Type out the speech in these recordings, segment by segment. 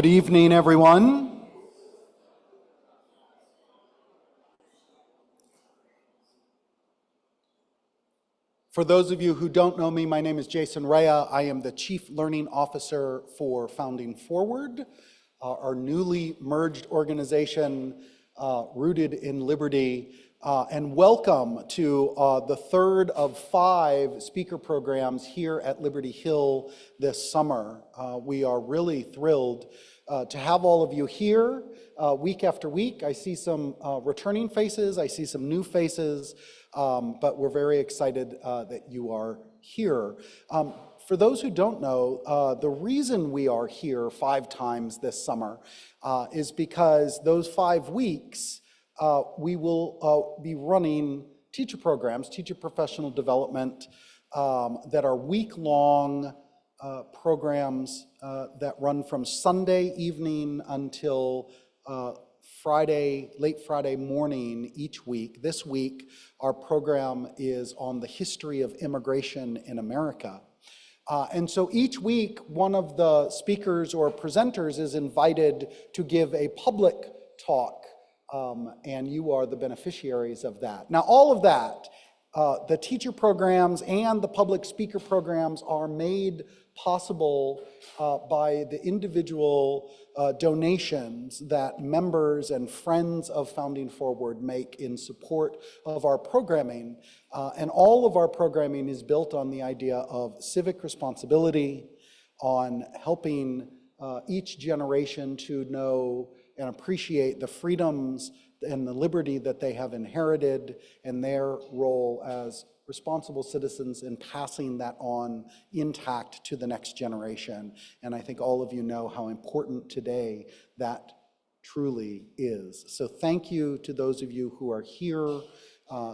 Good evening, everyone. For those of you who don't know me, my name is Jason Rea. I am the Chief Learning Officer for Founding Forward, our newly merged organization rooted in liberty. And welcome to the third of 5 speaker programs here at Liberty Hill this summer. We are really thrilled to have all of you here week after week. I see some returning faces, I see some new faces, but we're very excited that you are here. For those who don't know, the reason we are here 5 times this summer is because those 5 weeks we will be running teacher programs, teacher professional development that are week-long programs that run from Sunday evening until late Friday morning each week. This week, our program is on the history of immigration in America. And so each week, one of the speakers or presenters is invited to give a public talk, and you are the beneficiaries of that. Now, all of that, the teacher programs and the public speaker programs are made possible by the individual donations that members and friends of Founding Forward make in support of our programming. And all of our programming is built on the idea of civic responsibility, on helping each generation to know and appreciate the freedoms and the liberty that they have inherited and their role as responsible citizens in passing that on intact to the next generation. And I think all of you know how important today that truly is. So thank you to those of you who are here,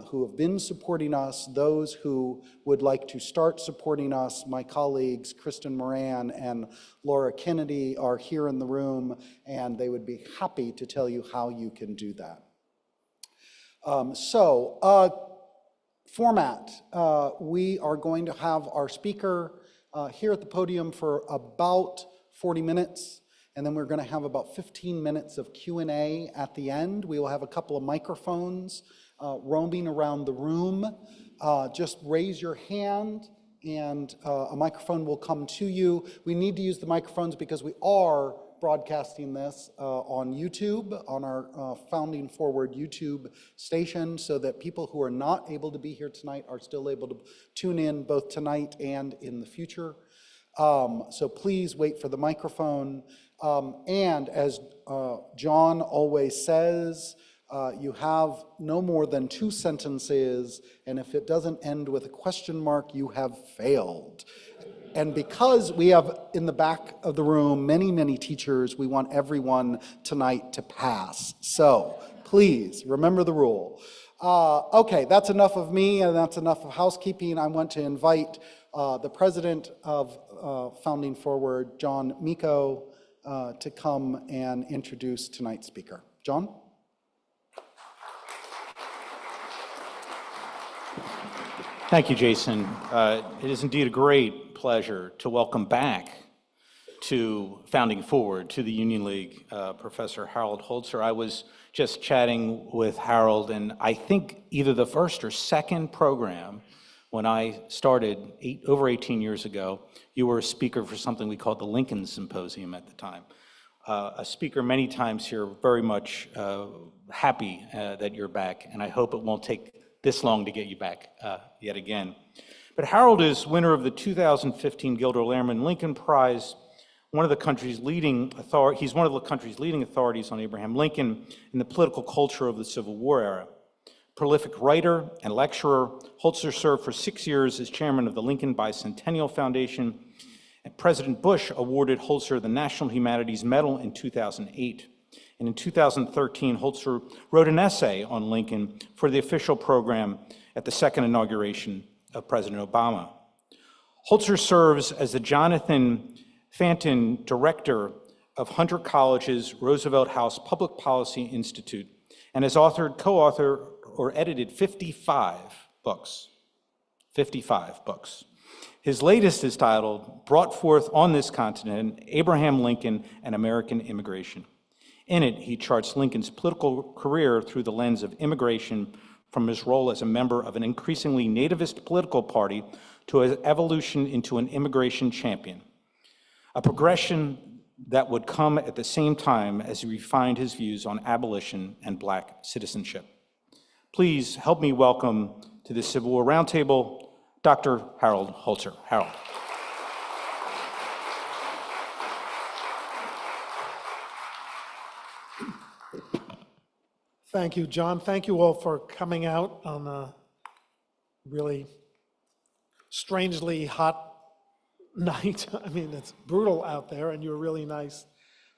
who have been supporting us, those who would like to start supporting us. My colleagues, Kristen Moran and Laura Kennedy, are here in the room, and they would be happy to tell you how you can do that. Format, we are going to have our speaker here at the podium for about 40 minutes, and then we're going to have about 15 minutes of Q&A at the end. We will have a couple of microphones roaming around the room. Just raise your hand and a microphone will come to you. We need to use the microphones because we are broadcasting this on YouTube, on our Founding Forward YouTube station, so that people who are not able to be here tonight are still able to tune in both tonight and in the future. So please wait for the microphone. And as John always says, you have no more than 2 sentences, and if it doesn't end with a question mark, you have failed. And because we have in the back of the room many, many teachers, we want everyone tonight to pass. So please remember the rule. Okay, that's enough of me and that's enough of housekeeping. I want to invite the president of Founding Forward, John Miko, to come and introduce tonight's speaker. John? Thank you, Jason. It is indeed a great pleasure to welcome back to Founding Forward, to the Union League, Professor Harold Holzer. I was just chatting with Harold, and I think either the first or second program when I started over 18 years ago, you were a speaker for something we called the Lincoln Symposium at the time. A speaker many times here, very much happy that you're back, and I hope it won't take this long to get you back yet again. But Harold is winner of the 2015 Gilder Lehrman Lincoln Prize, he's one of the country's leading authorities on Abraham Lincoln and the political culture of the Civil War era. Prolific writer and lecturer, Holzer served for 6 years as chairman of the Lincoln Bicentennial Foundation, and President Bush awarded Holzer the National Humanities Medal in 2008. And in 2013, Holzer wrote an essay on Lincoln for the official program at the second inauguration of President Obama. Holzer serves as the Jonathan Fantin Director of Hunter College's Roosevelt House Public Policy Institute and has authored, co-authored, or edited 55 books. 55 books. His latest is titled, Brought Forth on This Continent, Abraham Lincoln and American Immigration. In it, he charts Lincoln's political career through the lens of immigration, from his role as a member of an increasingly nativist political party to his evolution into an immigration champion, a progression that would come at the same time as he refined his views on abolition and Black citizenship. Please help me welcome to the Civil War Roundtable, Dr. Harold Holzer. Harold. Thank you, John. Thank you all for coming out on a really strangely hot night. I mean, it's brutal out there, and you're really nice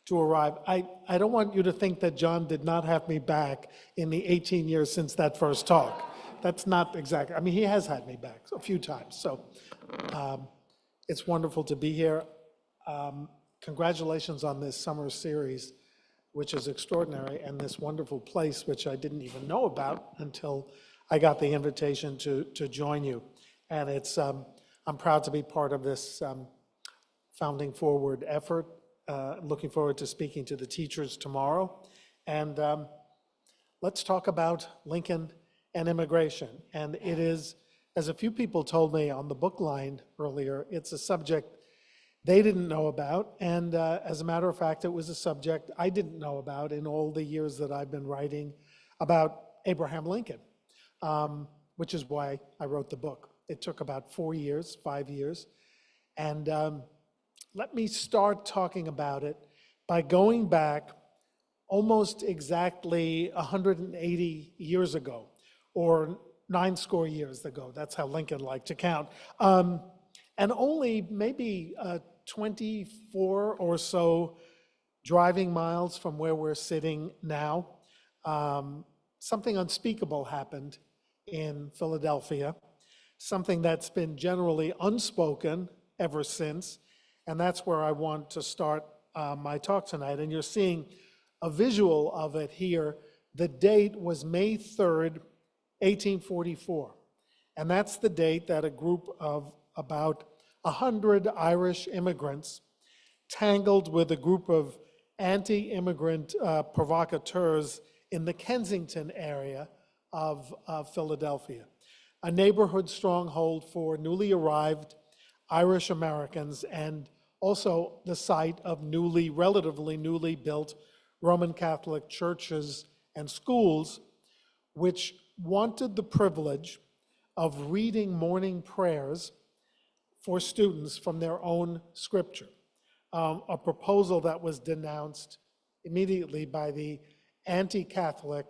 to arrive. I don't want you to think that John did not have me back in the 18 years since that first talk. That's not exactly, I mean, he has had me back a few times. So it's wonderful to be here. Congratulations on this summer series, which is extraordinary, and this wonderful place, which I didn't even know about until I got the invitation to join you. And it's, I'm proud to be part of this Founding Forward effort. Looking forward to speaking to the teachers tomorrow. And let's talk about Lincoln and immigration. And it is, as a few people told me on the book line earlier, it's a subject they didn't know about. And as a matter of fact, it was a subject I didn't know about in all the years that I've been writing about Abraham Lincoln, which is why I wrote the book. It took about 4 years, 5 years. And let me start talking about it by going back almost exactly 180 years ago, or 90 years ago. That's how Lincoln liked to count. And only maybe 24 or so driving miles from where we're sitting now, something unspeakable happened in Philadelphia, something that's been generally unspoken ever since, and that's where I want to start my talk tonight. And you're seeing a visual of it here. The date was May 3rd, 1844, and that's the date that a group of about 100 Irish immigrants tangled with a group of anti-immigrant provocateurs in the Kensington area of Philadelphia, a neighborhood stronghold for newly arrived Irish Americans, and also the site of relatively newly built Roman Catholic churches and schools, which wanted the privilege of reading morning prayers for students from their own scripture, a proposal that was denounced immediately by the anti-Catholic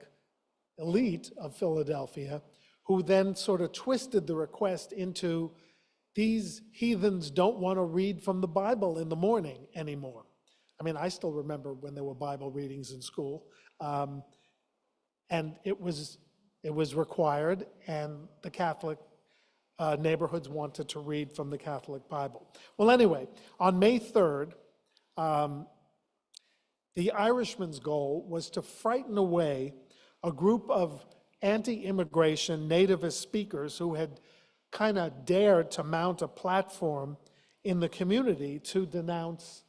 elite of Philadelphia, who then sort of twisted the request into, these heathens don't want to read from the Bible in the morning anymore. I mean, I still remember when there were Bible readings in school, and it was required, and the Catholic neighborhoods wanted to read from the Catholic Bible. Well, anyway, on May 3rd, the Irishmen's goal was to frighten away a group of anti-immigration nativist speakers who had kind of dared to mount a platform in the community to denounce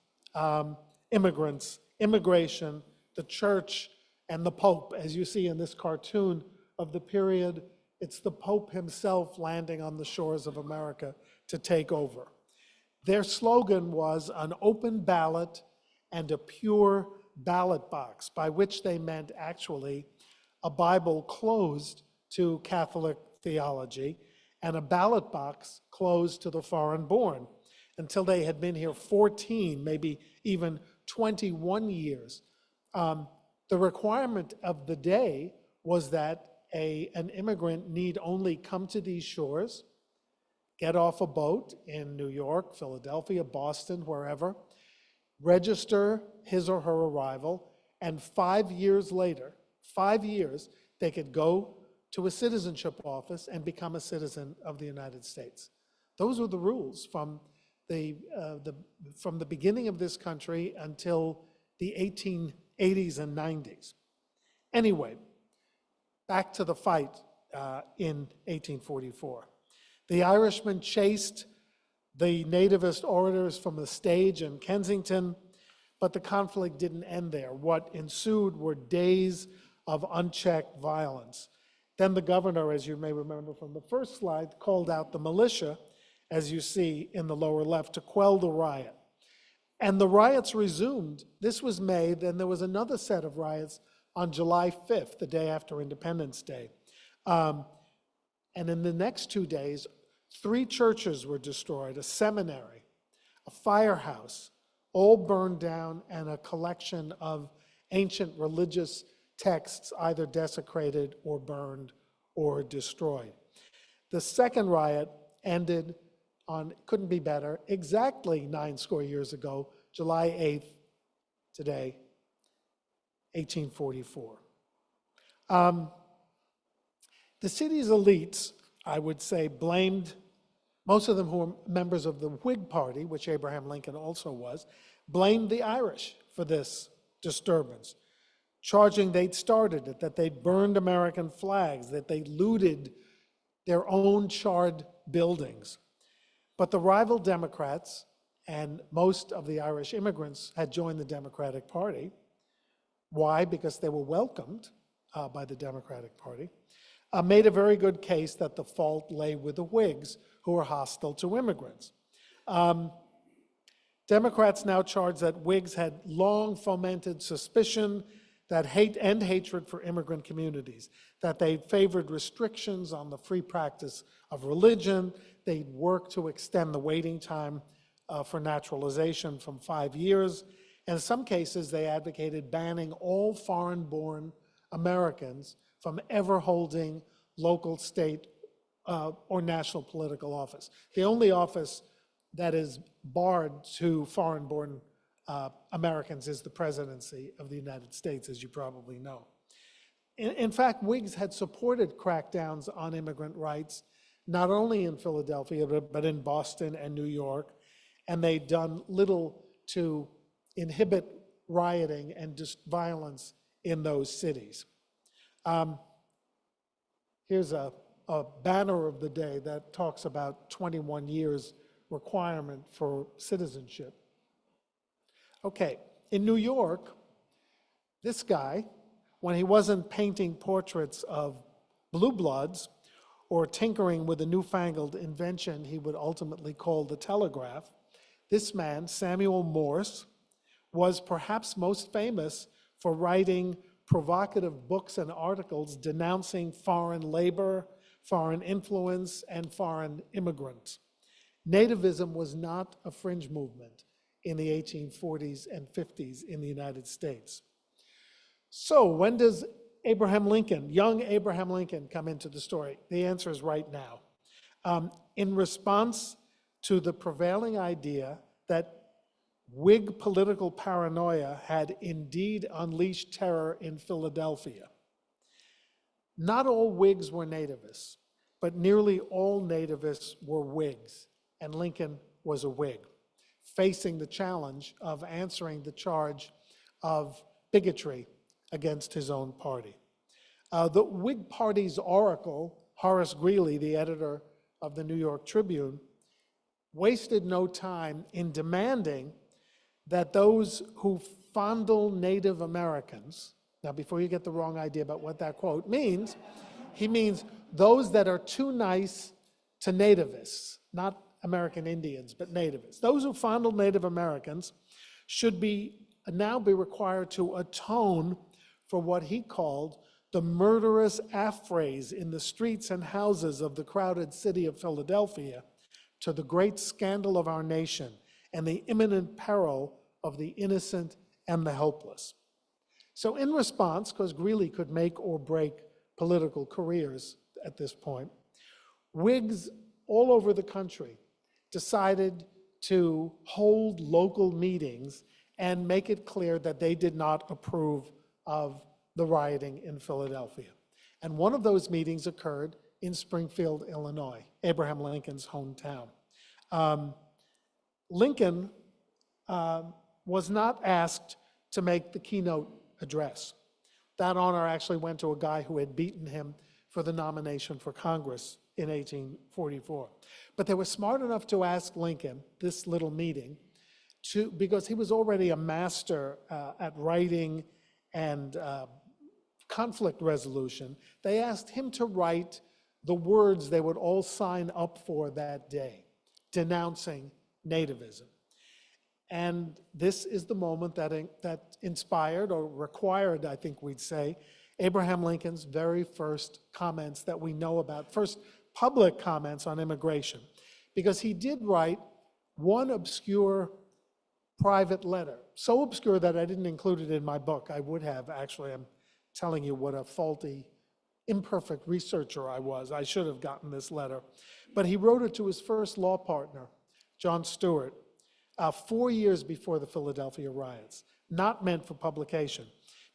immigrants, immigration, the church, and the Pope. As you see in this cartoon of the period, it's the Pope himself landing on the shores of America to take over. Their slogan was an open ballot and a pure ballot box, by which they meant actually a Bible closed to Catholic theology and a ballot box closed to the foreign-born, until they had been here 14, maybe even 21 years. The requirement of the day was that an immigrant need only come to these shores, get off a boat in New York, Philadelphia, Boston, wherever, register his or her arrival, and 5 years later, 5 years, they could go to a citizenship office and become a citizen of the United States. Those were the rules from the beginning of this country until the 1880s and 90s. Anyway, back to the fight in 1844. The Irishmen chased the Nativist orators from the stage in Kensington, but the conflict didn't end there. What ensued were days of unchecked violence. Then the governor, as you may remember from the first slide, called out the militia, as you see in the lower left, to quell the riot. And the riots resumed. This was May, then there was another set of riots on July 5th, the day after Independence Day. And in the next 2 days, 3 churches were destroyed, a seminary, a firehouse, all burned down, and a collection of ancient religious texts either desecrated or burned or destroyed. The second riot ended on, couldn't be better, exactly 90 years ago, July 8th, today, 1844. The city's elites, I would say, blamed, most of them who were members of the Whig Party, which Abraham Lincoln also was, blamed the Irish for this disturbance, charging they'd started it, that they'd burned American flags, that they looted their own charred buildings. But the rival Democrats, and most of the Irish immigrants had joined the Democratic Party. Why? Because they were welcomed by the Democratic Party. Made a very good case that the fault lay with the Whigs, who were hostile to immigrants. Democrats now charge that Whigs had long fomented suspicion, that hate and hatred for immigrant communities, that they favored restrictions on the free practice of religion, they'd worked to extend the waiting time for naturalization from 5 years. And in some cases, they advocated banning all foreign-born Americans from ever holding local, state, or national political office. The only office that is barred to foreign-born Americans is the presidency of the United States, as you probably know. In fact, Whigs had supported crackdowns on immigrant rights, not only in Philadelphia, but in Boston and New York, and they'd done little to inhibit rioting and violence in those cities. Here's a banner of the day that talks about 21 years requirement for citizenship. Okay, in New York, this guy, when he wasn't painting portraits of blue bloods or tinkering with a newfangled invention he would ultimately call the telegraph, this man, Samuel Morse, was perhaps most famous for writing provocative books and articles denouncing foreign labor, foreign influence, and foreign immigrants. Nativism was not a fringe movement in the 1840s and 50s in the United States. So when does Abraham Lincoln, young Abraham Lincoln, come into the story? The answer is right now. In response to the prevailing idea that Whig political paranoia had indeed unleashed terror in Philadelphia. Not all Whigs were nativists, but nearly all nativists were Whigs, and Lincoln was a Whig, facing the challenge of answering the charge of bigotry against his own party. The Whig Party's oracle, Horace Greeley, the editor of the New York Tribune, wasted no time in demanding that those who fondle Native Americans, now before you get the wrong idea about what that quote means, he means those that are too nice to nativists, not American Indians, but nativists. Those who fondle Native Americans should now be required to atone for what he called the murderous affrays in the streets and houses of the crowded city of Philadelphia, to the great scandal of our nation and the imminent peril of the innocent and the helpless. So in response, because Greeley could make or break political careers at this point, Whigs all over the country decided to hold local meetings and make it clear that they did not approve of the rioting in Philadelphia. And one of those meetings occurred in Springfield, Illinois, Abraham Lincoln's hometown. Lincoln was not asked to make the keynote address. That honor actually went to a guy who had beaten him for the nomination for Congress in 1844. But they were smart enough to ask Lincoln, this little meeting, because he was already a master at writing and conflict resolution. They asked him to write the words they would all sign up for that day, denouncing nativism. And this is the moment that inspired or required, I think we'd say, Abraham Lincoln's very first comments that we know about, first public comments on immigration, because he did write one obscure private letter, so obscure that I didn't include it in my book. I would have, actually. I'm telling you what a faulty, imperfect researcher I was. I should have gotten this letter. But he wrote it to his first law partner, John Stuart, 4 years before the Philadelphia riots, not meant for publication,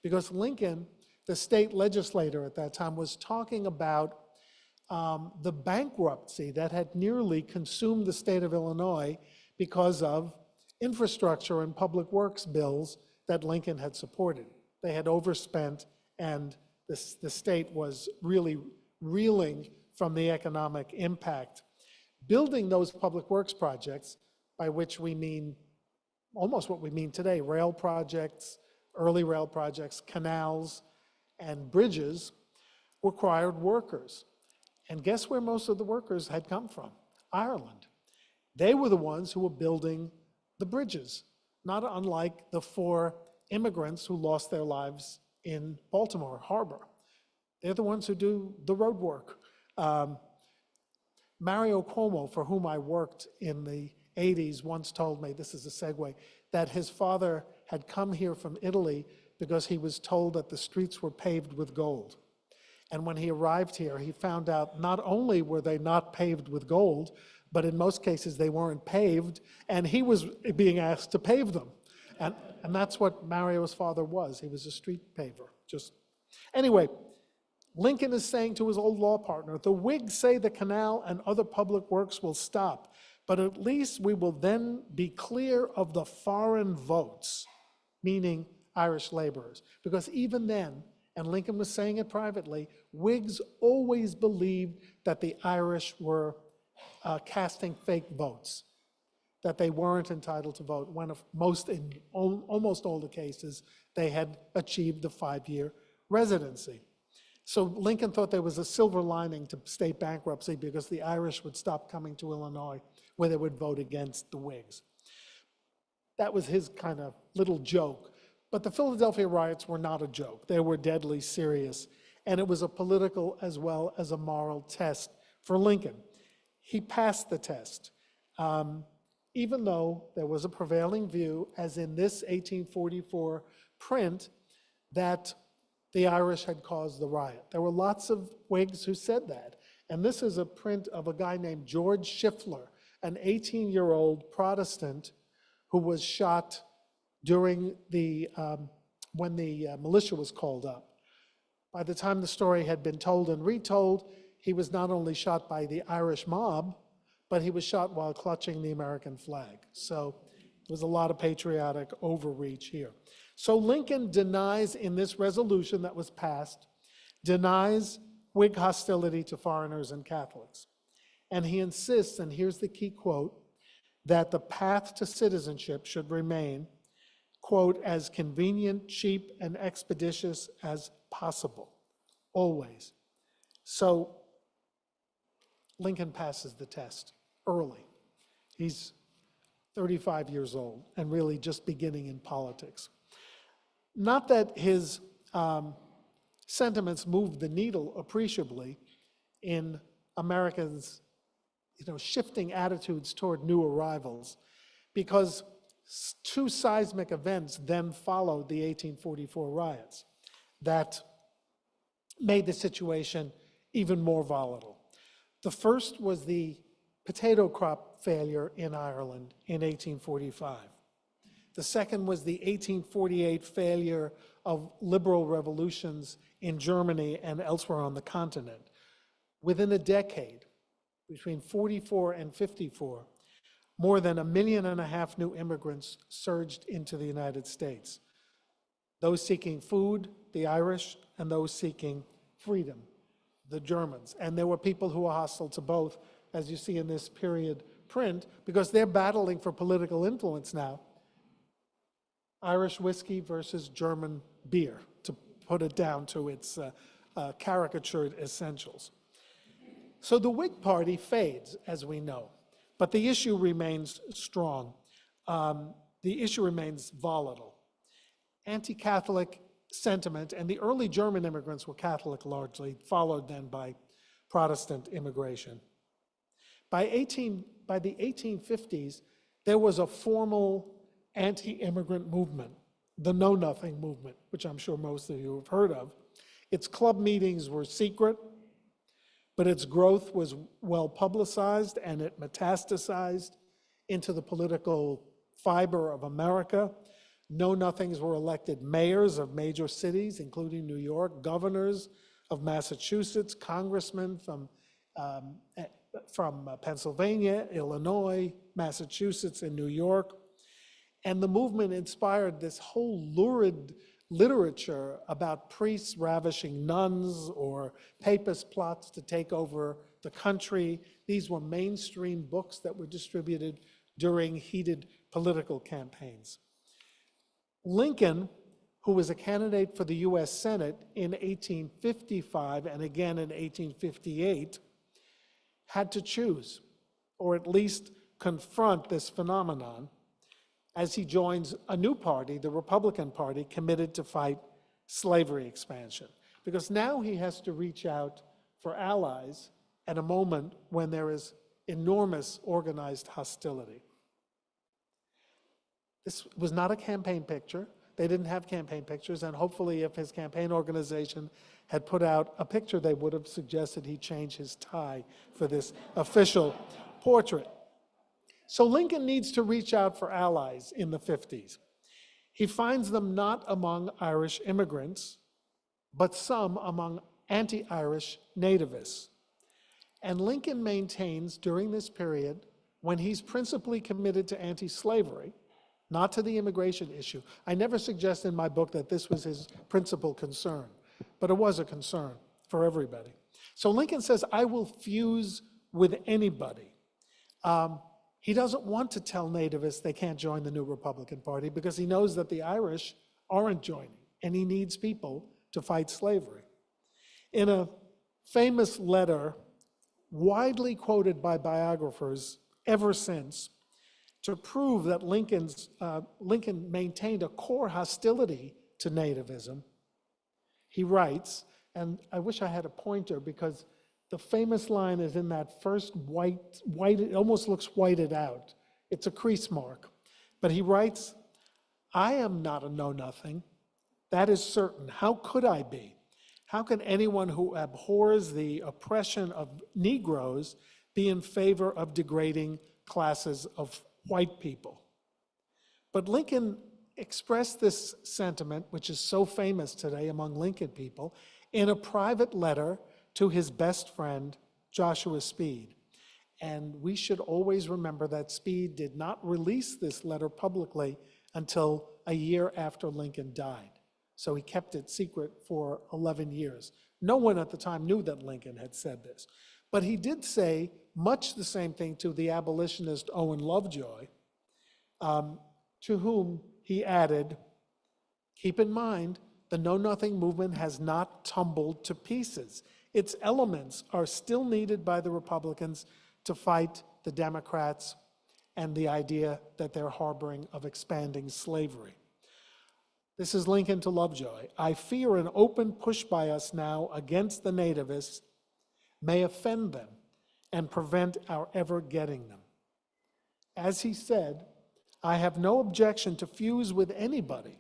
because Lincoln, the state legislator at that time, was talking about the bankruptcy that had nearly consumed the state of Illinois because of infrastructure and public works bills that Lincoln had supported. They had overspent, and the state was really reeling from the economic impact. Building those public works projects, by which we mean almost what we mean today, rail projects, early rail projects, canals, and bridges, required workers. And guess where most of the workers had come from? Ireland. They were the ones who were building the bridges, not unlike the 4 immigrants who lost their lives in Baltimore Harbor. They're the ones who do the road work. Mario Cuomo, for whom I worked in the 80s, once told me, this is a segue, that his father had come here from Italy because he was told that the streets were paved with gold. And when he arrived here, he found out not only were they not paved with gold, but in most cases they weren't paved, and he was being asked to pave them. And that's what Mario's father was. He was a street paver. Anyway, Lincoln is saying to his old law partner, the Whigs say the canal and other public works will stop, but at least we will then be clear of the foreign votes, meaning Irish laborers. Because even then, and Lincoln was saying it privately, Whigs always believed that the Irish were casting fake votes, that they weren't entitled to vote, when in almost all the cases, they had achieved the 5-year residency. So Lincoln thought there was a silver lining to state bankruptcy because the Irish would stop coming to Illinois, where they would vote against the Whigs. That was his kind of little joke. But the Philadelphia riots were not a joke. They were deadly serious. And it was a political as well as a moral test for Lincoln. He passed the test, even though there was a prevailing view, as in this 1844 print, that the Irish had caused the riot. There were lots of Whigs who said that. And this is a print of a guy named George Schiffler, an 18-year-old Protestant who was shot during when the militia was called up. By the time the story had been told and retold, he was not only shot by the Irish mob, but he was shot while clutching the American flag. So there was a lot of patriotic overreach here. So Lincoln denies in this resolution that was passed, denies Whig hostility to foreigners and Catholics. And he insists, and here's the key quote, that the path to citizenship should remain, quote, as convenient, cheap, and expeditious as possible, always. So Lincoln passes the test early. He's 35 years old and really just beginning in politics. Not that his sentiments moved the needle appreciably in Americans' shifting attitudes toward new arrivals, because 2 seismic events then followed the 1844 riots that made the situation even more volatile. The first was the potato crop failure in Ireland in 1845. The second was the 1848 failure of liberal revolutions in Germany and elsewhere on the continent. Within a decade, between 44 and 54, more than 1.5 million new immigrants surged into the United States. Those seeking food, the Irish, and those seeking freedom, the Germans. And there were people who were hostile to both, as you see in this period print, because they're battling for political influence now. Irish whiskey versus German beer, to put it down to its caricatured essentials. So the Whig Party fades, as we know, but the issue remains strong. The issue remains volatile. Anti-Catholic sentiment, and the early German immigrants were Catholic largely, followed then by Protestant immigration. By the 1850s, there was a formal anti-immigrant movement, the Know Nothing movement, which I'm sure most of you have heard of. Its club meetings were secret, but its growth was well publicized, and it metastasized into the political fiber of America. Know-nothings were elected mayors of major cities, including New York, governors of Massachusetts, congressmen from Pennsylvania, Illinois, Massachusetts, and New York. And the movement inspired this whole lurid literature about priests ravishing nuns or papist plots to take over the country. These were mainstream books that were distributed during heated political campaigns. Lincoln, who was a candidate for the US Senate in 1855 and again in 1858, had to choose, or at least confront this phenomenon, as he joins a new party, the Republican Party, committed to fight slavery expansion. Because now he has to reach out for allies at a moment when there is enormous organized hostility. This was not a campaign picture. They didn't have campaign pictures, and hopefully if his campaign organization had put out a picture, they would have suggested he change his tie for this official portrait. So Lincoln needs to reach out for allies in the 50s. He finds them not among Irish immigrants, but some among anti-Irish nativists. And Lincoln maintains during this period, when he's principally committed to anti-slavery, not to the immigration issue. I never suggest in my book that this was his principal concern, but it was a concern for everybody. So Lincoln says, I will fuse with anybody. He doesn't want to tell nativists they can't join the new Republican Party because he knows that the Irish aren't joining, and he needs people to fight slavery. In a famous letter, widely quoted by biographers ever since, to prove that Lincoln maintained a core hostility to nativism, he writes, and I wish I had a pointer because the famous line is in that first white, it almost looks whited out. It's a crease mark. But he writes, I am not a know-nothing. That is certain. How could I be? How can anyone who abhors the oppression of Negroes be in favor of degrading classes of white people? But Lincoln expressed this sentiment, which is so famous today among Lincoln people, in a private letter to his best friend, Joshua Speed. And we should always remember that Speed did not release this letter publicly until a year after Lincoln died. So he kept it secret for 11 years. No one at the time knew that Lincoln had said this. But he did say much the same thing to the abolitionist Owen Lovejoy, to whom he added, keep in mind, the Know-Nothing movement has not tumbled to pieces. Its elements are still needed by the Republicans to fight the Democrats and the idea that they're harboring of expanding slavery. This is Lincoln to Lovejoy. I fear an open push by us now against the nativists may offend them and prevent our ever getting them. As he said, I have no objection to fuse with anybody,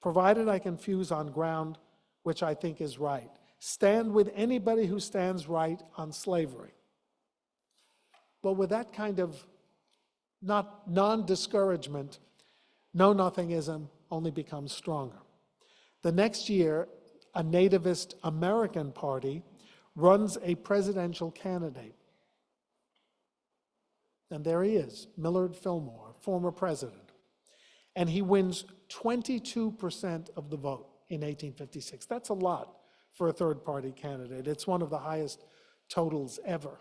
provided I can fuse on ground which I think is right. Stand with anybody who stands right on slavery. But with that kind of non-discouragement, know-nothingism only becomes stronger. The next year, a nativist American party runs a presidential candidate. And there he is, Millard Fillmore, former president. And he wins 22% of the vote in 1856. That's a lot for a third-party candidate. It's one of the highest totals ever.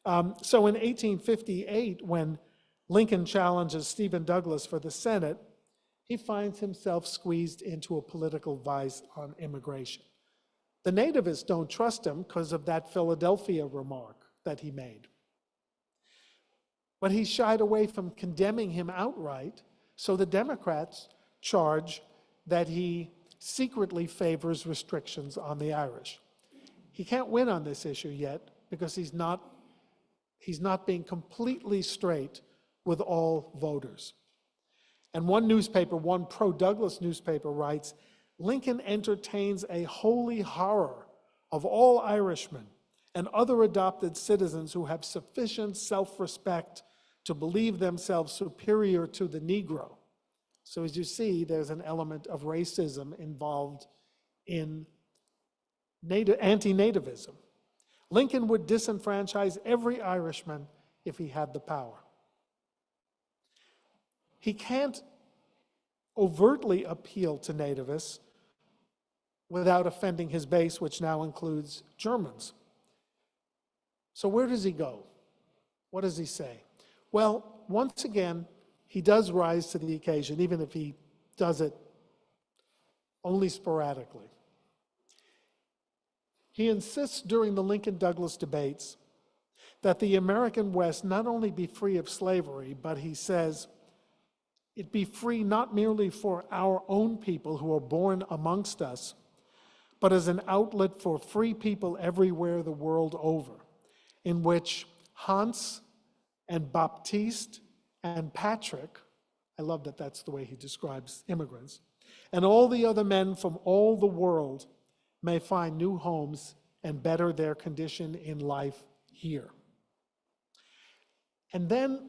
So in 1858, when Lincoln challenges Stephen Douglas for the Senate, he finds himself squeezed into a political vice on immigration. The nativists don't trust him because of that Philadelphia remark that he made. But he shied away from condemning him outright, so the Democrats charge that he secretly favors restrictions on the Irish. He can't win on this issue yet because he's not being completely straight with all voters. And one newspaper, one pro-Douglas newspaper writes, Lincoln entertains a holy horror of all Irishmen and other adopted citizens who have sufficient self-respect to believe themselves superior to the Negro. So as you see, there's an element of racism involved in anti-nativism. Lincoln would disenfranchise every Irishman if he had the power. He can't overtly appeal to nativists without offending his base, which now includes Germans. So where does he go? What does he say? Well, once again, he does rise to the occasion, even if he does it only sporadically. He insists during the Lincoln-Douglas debates that the American West not only be free of slavery, but he says, it be free not merely for our own people who are born amongst us, but as an outlet for free people everywhere the world over, in which Hans and Baptiste and Patrick, I love that that's the way he describes immigrants, and all the other men from all the world may find new homes and better their condition in life here. And then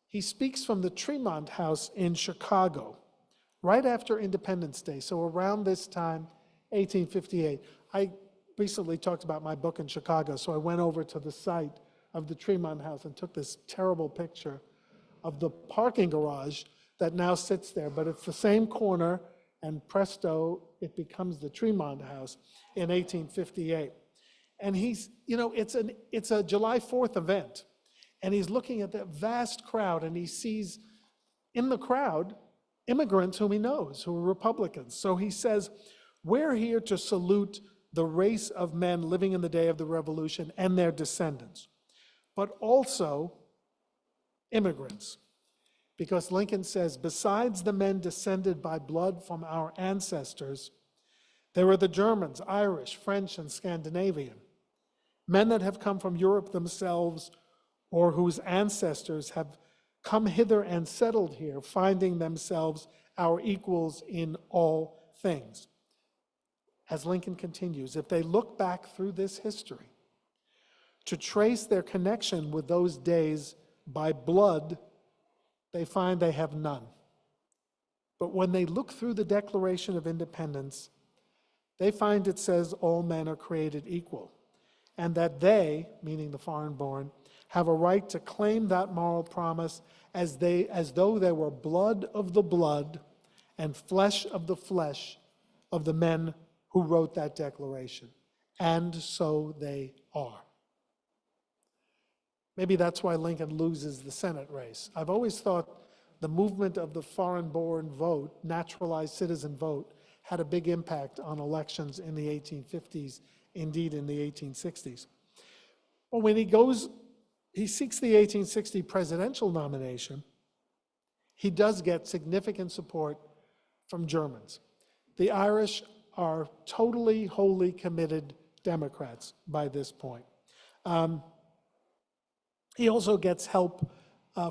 he speaks from the Tremont House in Chicago, right after Independence Day, so around this time, 1858. I recently talked about my book in Chicago, so I went over to the site of the Tremont House and took this terrible picture of the parking garage that now sits there, but it's the same corner, and presto, it becomes the Tremont House in 1858. And he's, it's a July 4th event, and he's looking at that vast crowd, and he sees in the crowd immigrants whom he knows, who are Republicans. So he says, we're here to salute the race of men living in the day of the Revolution and their descendants, but also immigrants. Because Lincoln says, besides the men descended by blood from our ancestors, there are the Germans, Irish, French, and Scandinavian, men that have come from Europe themselves or whose ancestors have come hither and settled here, finding themselves our equals in all things. As Lincoln continues, if they look back through this history to trace their connection with those days by blood, they find they have none. But when they look through the Declaration of Independence, they find it says all men are created equal, and that they, meaning the foreign-born, have a right to claim that moral promise as though they were blood of the blood and flesh of the flesh of the men who wrote that declaration. And so they are. Maybe that's why Lincoln loses the Senate race. I've always thought the movement of the foreign-born vote, naturalized citizen vote, had a big impact on elections in the 1850s, indeed in the 1860s. But when he seeks the 1860 presidential nomination, he does get significant support from Germans. The Irish are totally, wholly committed Democrats by this point. He also gets help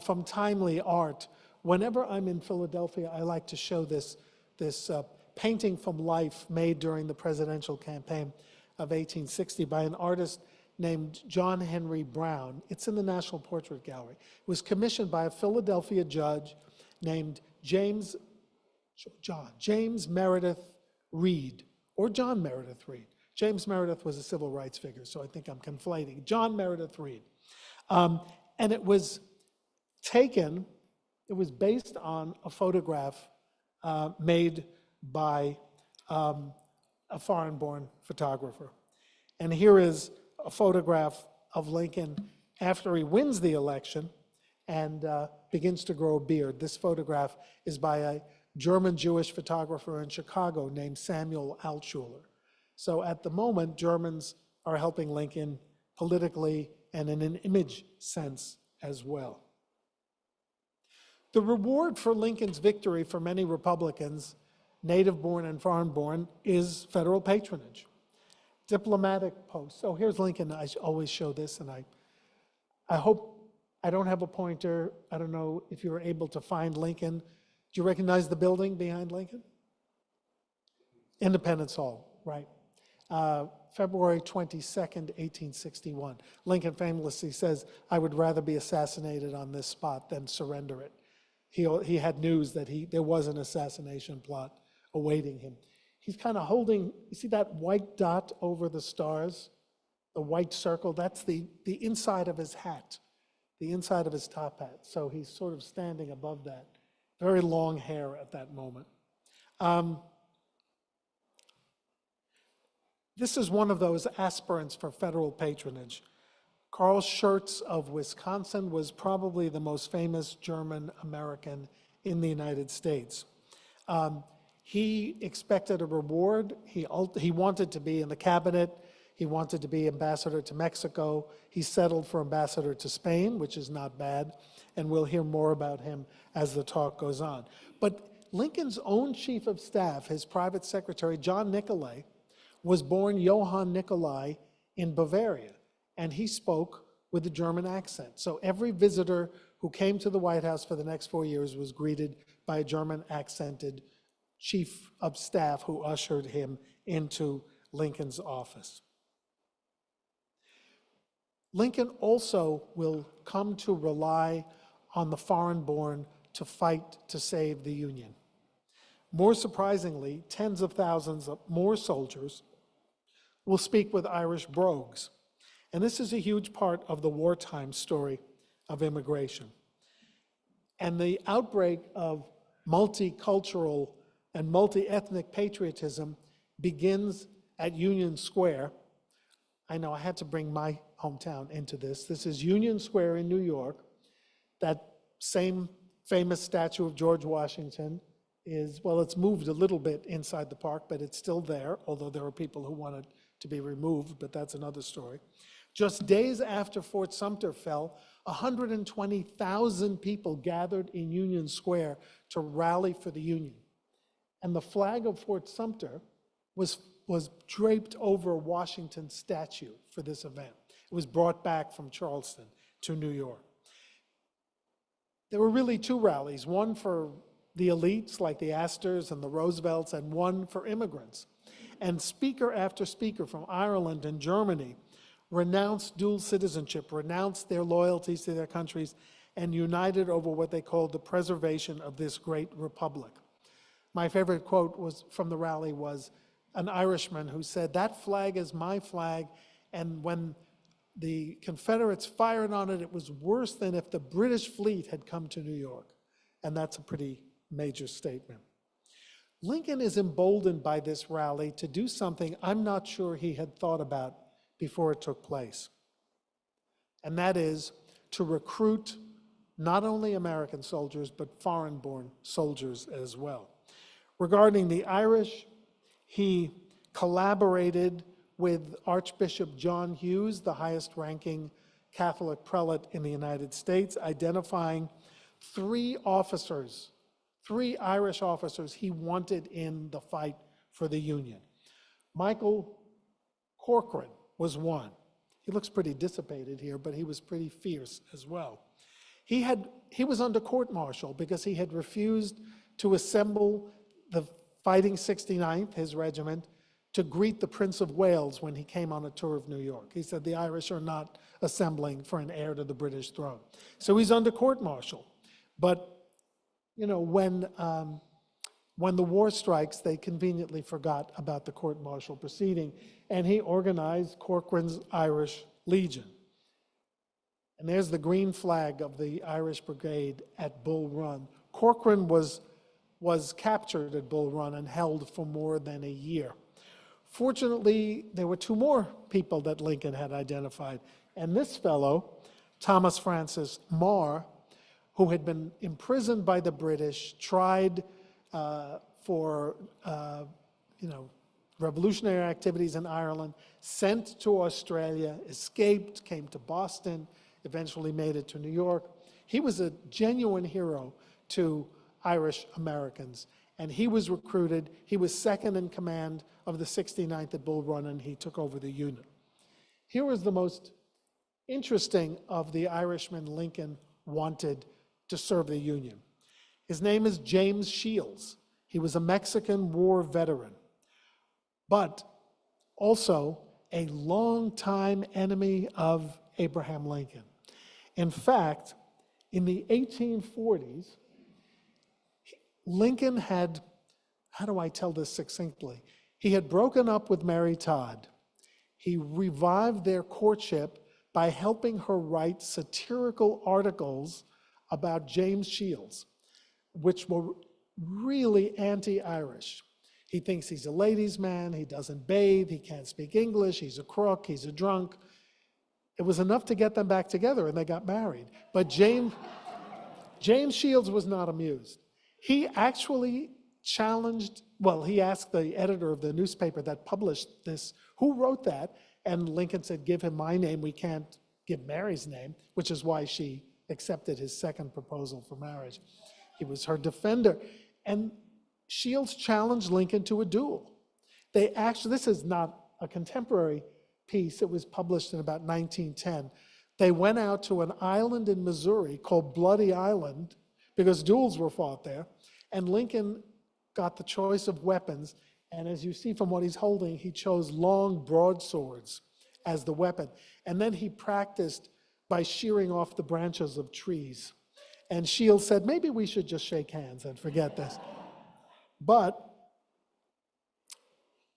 from timely art. Whenever I'm in Philadelphia, I like to show this painting from life made during the presidential campaign of 1860 by an artist named John Henry Brown. It's in the National Portrait Gallery. It was commissioned by a Philadelphia judge named James Meredith Reed, or John Meredith Reed. James Meredith was a civil rights figure, so I think I'm conflating. John Meredith Reed. And it was based on a photograph made by a foreign-born photographer. And here is a photograph of Lincoln after he wins the election and begins to grow a beard. This photograph is by a German Jewish photographer in Chicago named Samuel Altshuler. So at the moment, Germans are helping Lincoln politically and in an image sense as well. The reward for Lincoln's victory for many Republicans, native-born and foreign-born, is federal patronage, diplomatic posts. So here's Lincoln. I always show this, and I hope I don't have a pointer. I don't know if you were able to find Lincoln. Do you recognize the building behind Lincoln? Independence Hall, right. February 22nd, 1861. Lincoln famously says, "I would rather be assassinated on this spot than surrender it." He had news that there was an assassination plot awaiting him. He's kind of holding, you see that white dot over the stars? The white circle, that's the inside of his hat, the inside of his top hat. So he's sort of standing above that. Very long hair at that moment. This is one of those aspirants for federal patronage. Carl Schurz of Wisconsin was probably the most famous German American in the United States. He expected a reward. He wanted to be in the cabinet. He wanted to be ambassador to Mexico. He settled for ambassador to Spain, which is not bad, and we'll hear more about him as the talk goes on. But Lincoln's own chief of staff, his private secretary, John Nicolay, was born Johann Nicolai in Bavaria, and he spoke with a German accent. So every visitor who came to the White House for the next 4 years was greeted by a German-accented chief of staff who ushered him into Lincoln's office. Lincoln also will come to rely on the foreign-born to fight to save the Union. More surprisingly, tens of thousands of more soldiers will speak with Irish brogues. And this is a huge part of the wartime story of immigration. And the outbreak of multicultural and multi-ethnic patriotism begins at Union Square. I know I had to bring my hometown into this. This is Union Square in New York. That same famous statue of George Washington is, well, it's moved a little bit inside the park, but it's still there, although there are people who want it to be removed, but that's another story. Just days after Fort Sumter fell, 120,000 people gathered in Union Square to rally for the Union. And the flag of Fort Sumter was draped over Washington's statue for this event. It was brought back from Charleston to New York. There were really two rallies, one for the elites like the Astors and the Roosevelts, and one for immigrants. And speaker after speaker from Ireland and Germany renounced dual citizenship, renounced their loyalties to their countries, and united over what they called the preservation of this great republic. My favorite quote from the rally was an Irishman who said, "That flag is my flag, and when the Confederates fired on it, it was worse than if the British fleet had come to New York." And that's a pretty major statement. Lincoln is emboldened by this rally to do something I'm not sure he had thought about before it took place. And that is to recruit not only American soldiers, but foreign-born soldiers as well. Regarding the Irish, he collaborated with Archbishop John Hughes, the highest-ranking Catholic prelate in the United States, identifying three Irish officers he wanted in the fight for the Union. Michael Corcoran was one. He looks pretty dissipated here, but he was pretty fierce as well. He was under court-martial because he had refused to assemble the Fighting 69th, his regiment, to greet the Prince of Wales when he came on a tour of New York. He said the Irish are not assembling for an heir to the British throne. So he's under court-martial. But you know, when the war strikes, they conveniently forgot about the court-martial proceeding, and he organized Corcoran's Irish Legion. And there's the green flag of the Irish Brigade at Bull Run. Corcoran was captured at Bull Run and held for more than a year. Fortunately, there were two more people that Lincoln had identified. And this fellow, Thomas Francis Meagher, who had been imprisoned by the British, tried for revolutionary activities in Ireland, sent to Australia, escaped, came to Boston, eventually made it to New York. He was a genuine hero to Irish Americans, and he was recruited. He was second in command of the 69th at Bull Run, and he took over the unit. Here was the most interesting of the Irishmen Lincoln wanted to serve the Union. His name is James Shields. He was a Mexican War veteran, but also a longtime enemy of Abraham Lincoln. In fact, in the 1840s, Lincoln had, how do I tell this succinctly? He had broken up with Mary Todd. He revived their courtship by helping her write satirical articles about James Shields, which were really anti-Irish. He thinks he's a ladies' man, he doesn't bathe, he can't speak English, he's a crook, he's a drunk. It was enough to get them back together, and they got married. But James Shields was not amused. He actually challenged, well, he asked the editor of the newspaper that published this, who wrote that? And Lincoln said, give him my name, we can't give Mary's name, which is why she accepted his second proposal for marriage. He was her defender. And Shields challenged Lincoln to a duel. They actually, this is not a contemporary piece, it was published in about 1910. They went out to an island in Missouri called Bloody Island, because duels were fought there, and Lincoln got the choice of weapons, and as you see from what he's holding, he chose long broadswords as the weapon. And then he practiced by shearing off the branches of trees. And Shields said, maybe we should just shake hands and forget this. But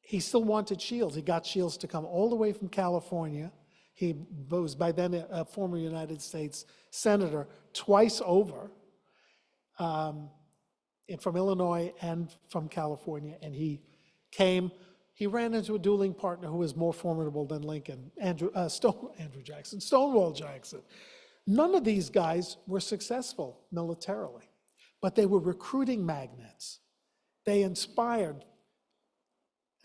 he still wanted Shields. He got Shields to come all the way from California. He was by then a former United States senator twice over, from Illinois and from California, and he came. He ran into a dueling partner who was more formidable than Lincoln, Stonewall Jackson. None of these guys were successful militarily, but they were recruiting magnets. They inspired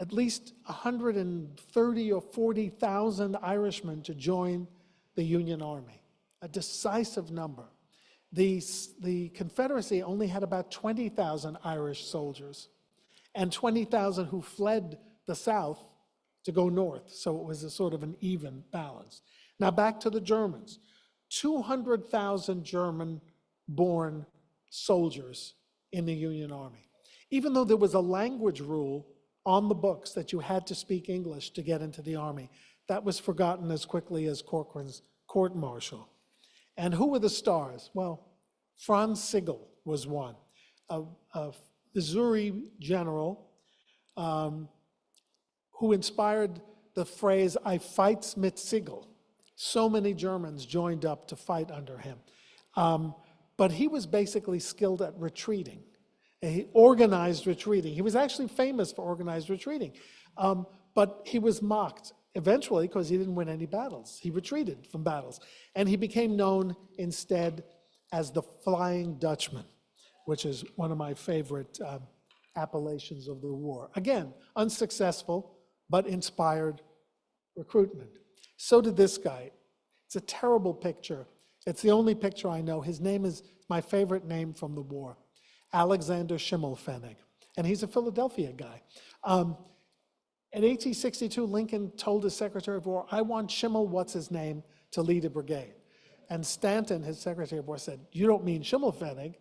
at least 130 or 40,000 Irishmen to join the Union Army, a decisive number. The Confederacy only had about 20,000 Irish soldiers and 20,000 who fled the South to go north, so it was a sort of an even balance. Now back to the Germans. 200,000 German-born soldiers in the Union Army. Even though there was a language rule on the books that you had to speak English to get into the Army, that was forgotten as quickly as Corcoran's court-martial. And who were the stars? Well, Franz Sigel was one, a Missouri general who inspired the phrase, "I fights mit Sigel." So many Germans joined up to fight under him. But he was basically skilled at retreating. He organized retreating. He was actually famous for organized retreating. But he was mocked eventually because he didn't win any battles. He retreated from battles. And he became known instead as the Flying Dutchman, which is one of my favorite appellations of the war. Again, unsuccessful, but inspired recruitment. So did this guy. It's a terrible picture. It's the only picture I know. His name is my favorite name from the war, Alexander Schimmelpfennig. And he's a Philadelphia guy. In 1862, Lincoln told his Secretary of War, I want Schimmel, what's his name, to lead a brigade. And Stanton, his Secretary of War, said, you don't mean Schimmelpfennig.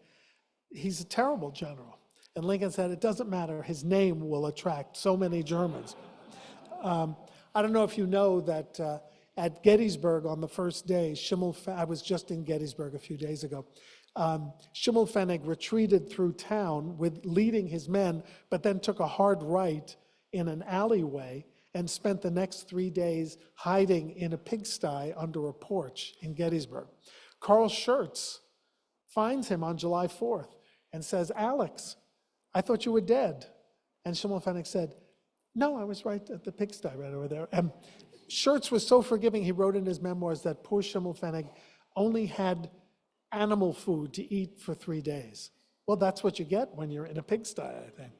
He's a terrible general. And Lincoln said, it doesn't matter. His name will attract so many Germans. I don't know if you know that at Gettysburg on the first day, I was just in Gettysburg a few days ago. Schimmelpfennig retreated through town with leading his men, but then took a hard right in an alleyway and spent the next 3 days hiding in a pigsty under a porch in Gettysburg. Carl Schurz finds him on July 4th and says, Alex, I thought you were dead. And Schimmelpfennig said, No, I was right at the pigsty right over there. Schertz was so forgiving, he wrote in his memoirs that poor Schimmelpfennig only had animal food to eat for 3 days. Well, that's what you get when you're in a pigsty, I think.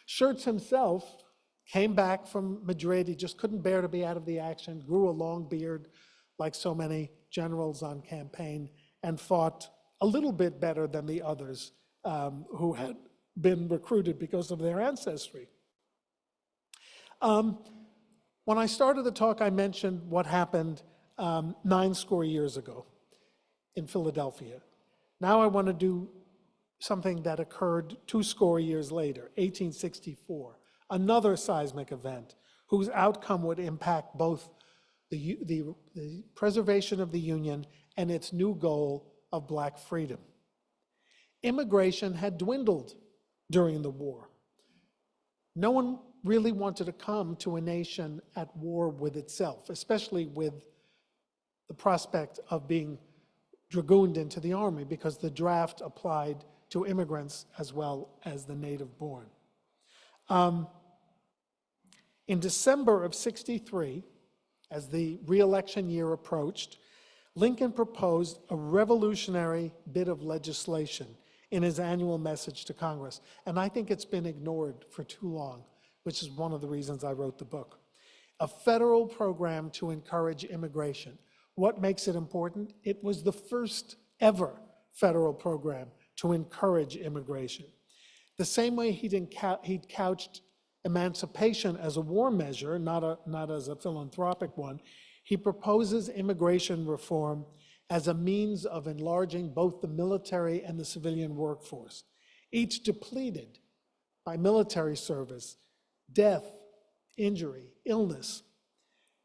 Schertz himself came back from Madrid. He just couldn't bear to be out of the action, grew a long beard like so many generals on campaign, and fought a little bit better than the others who had been recruited because of their ancestry. When I started the talk, I mentioned what happened 90 years ago in Philadelphia. Now I want to do something that occurred 20 years later, 1864, another seismic event whose outcome would impact both the preservation of the Union and its new goal of Black freedom. Immigration had dwindled during the war. No one really wanted to come to a nation at war with itself, especially with the prospect of being dragooned into the army, because the draft applied to immigrants as well as the native born. In December of '63, as the re-election year approached, Lincoln proposed a revolutionary bit of legislation in his annual message to Congress. And I think it's been ignored for too long, which is one of the reasons I wrote the book. A federal program to encourage immigration. What makes it important? It was the first ever federal program to encourage immigration. The same way he'd couched emancipation as a war measure, not as a philanthropic one, he proposes immigration reform as a means of enlarging both the military and the civilian workforce, each depleted by military service, death, injury, illness.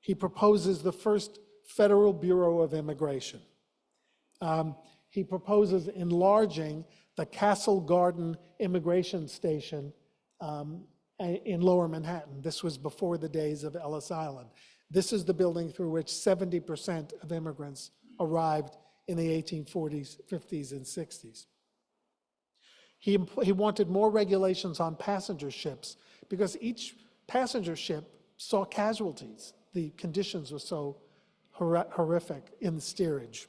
He proposes the first Federal Bureau of Immigration. He proposes enlarging the Castle Garden Immigration Station in Lower Manhattan. This was before the days of Ellis Island. This is the building through which 70% of immigrants arrived in the 1840s, 50s, and 60s. He wanted more regulations on passenger ships because each passenger ship saw casualties. The conditions were so horrific in the steerage.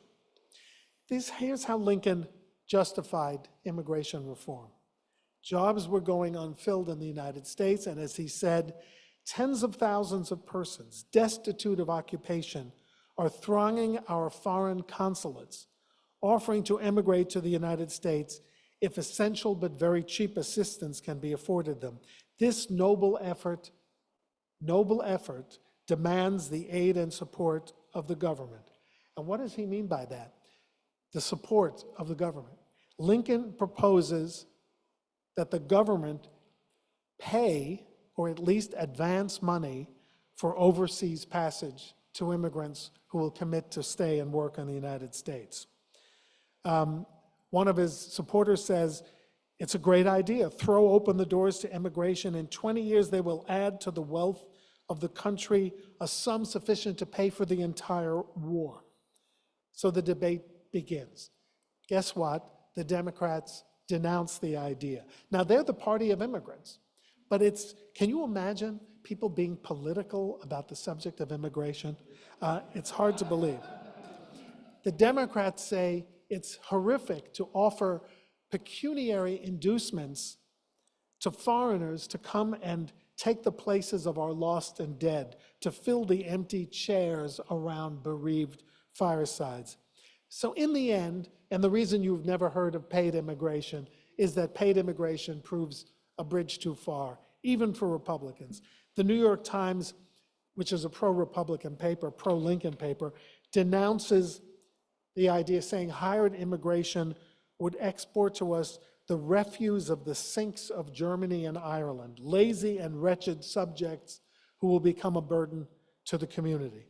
Here's how Lincoln justified immigration reform. Jobs were going unfilled in the United States, and as he said, tens of thousands of persons destitute of occupation are thronging our foreign consulates, offering to emigrate to the United States if essential but very cheap assistance can be afforded them. This noble effort demands the aid and support of the government. And what does he mean by that? The support of the government. Lincoln proposes that the government pay or at least advance money for overseas passage to immigrants who will commit to stay and work in the United States. One of his supporters says, it's a great idea. Throw open the doors to immigration. In 20 years, they will add to the wealth of the country a sum sufficient to pay for the entire war. So the debate begins. Guess what? The Democrats denounce the idea. Now, they're the party of immigrants, but can you imagine people being political about the subject of immigration? It's hard to believe. The Democrats say it's horrific to offer pecuniary inducements to foreigners to come and take the places of our lost and dead, to fill the empty chairs around bereaved firesides. So in the end, and the reason you've never heard of paid immigration is that paid immigration proves a bridge too far, even for Republicans. The New York Times, which is a pro-Republican paper, pro-Lincoln paper, denounces the idea, saying hired immigration would export to us the refuse of the sinks of Germany and Ireland, lazy and wretched subjects who will become a burden to the community.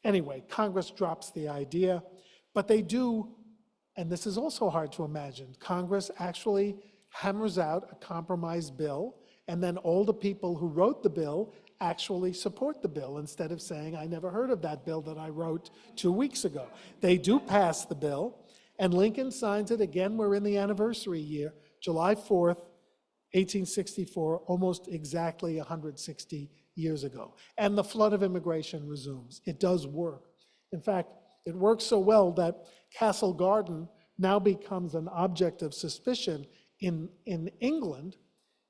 Anyway, Congress drops the idea, but they do, and this is also hard to imagine, Congress actually hammers out a compromise bill, and then all the people who wrote the bill actually support the bill instead of saying, I never heard of that bill that I wrote 2 weeks ago. They do pass the bill, and Lincoln signs it. Again, we're in the anniversary year, July 4th, 1864, almost exactly 160 years ago. And the flood of immigration resumes. It does work. In fact, it works so well that Castle Garden now becomes an object of suspicion in England.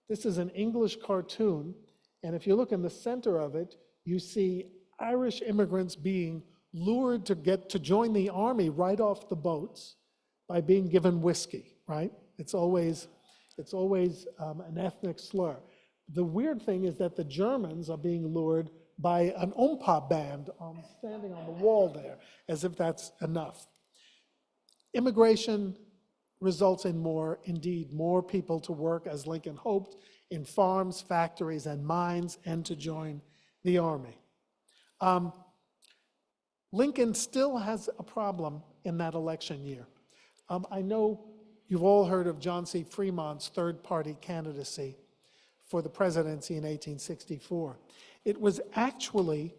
This is an English cartoon, and if you look in the center of it, you see Irish immigrants being lured to join the army right off the boats by being given whiskey, right? It's always an ethnic slur. The weird thing is that the Germans are being lured by an Oompa band standing on the wall there, as if that's enough. Immigration results in indeed more people to work, as Lincoln hoped, in farms, factories, and mines, and to join the army. Lincoln still has a problem in that election year. I know you've all heard of John C. Fremont's third-party candidacy for the presidency in 1864. It was actually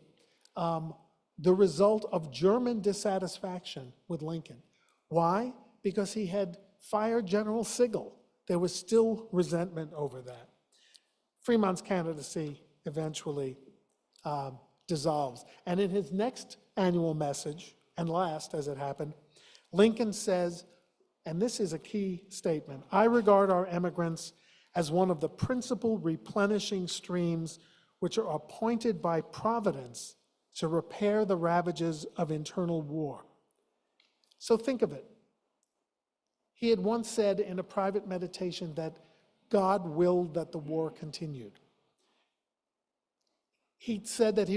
the result of German dissatisfaction with Lincoln. Why? Because he had fired General Sigel. There was still resentment over that. Fremont's candidacy eventually dissolves. And in his next annual message, and last as it happened, Lincoln says, and this is a key statement, "I regard our emigrants as one of the principal replenishing streams which are appointed by Providence to repair the ravages of internal war." So think of it. He had once said in a private meditation that God willed that the war continued. He said that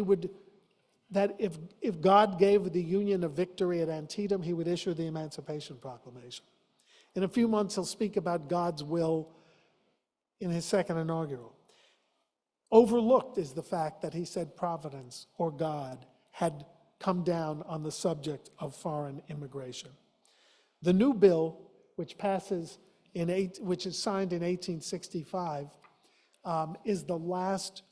if God gave the Union a victory at Antietam, he would issue the Emancipation Proclamation. In a few months, he'll speak about God's will in his second inaugural. Overlooked is the fact that he said Providence, or God, had come down on the subject of foreign immigration. The new bill, which which is signed in 1865, is the last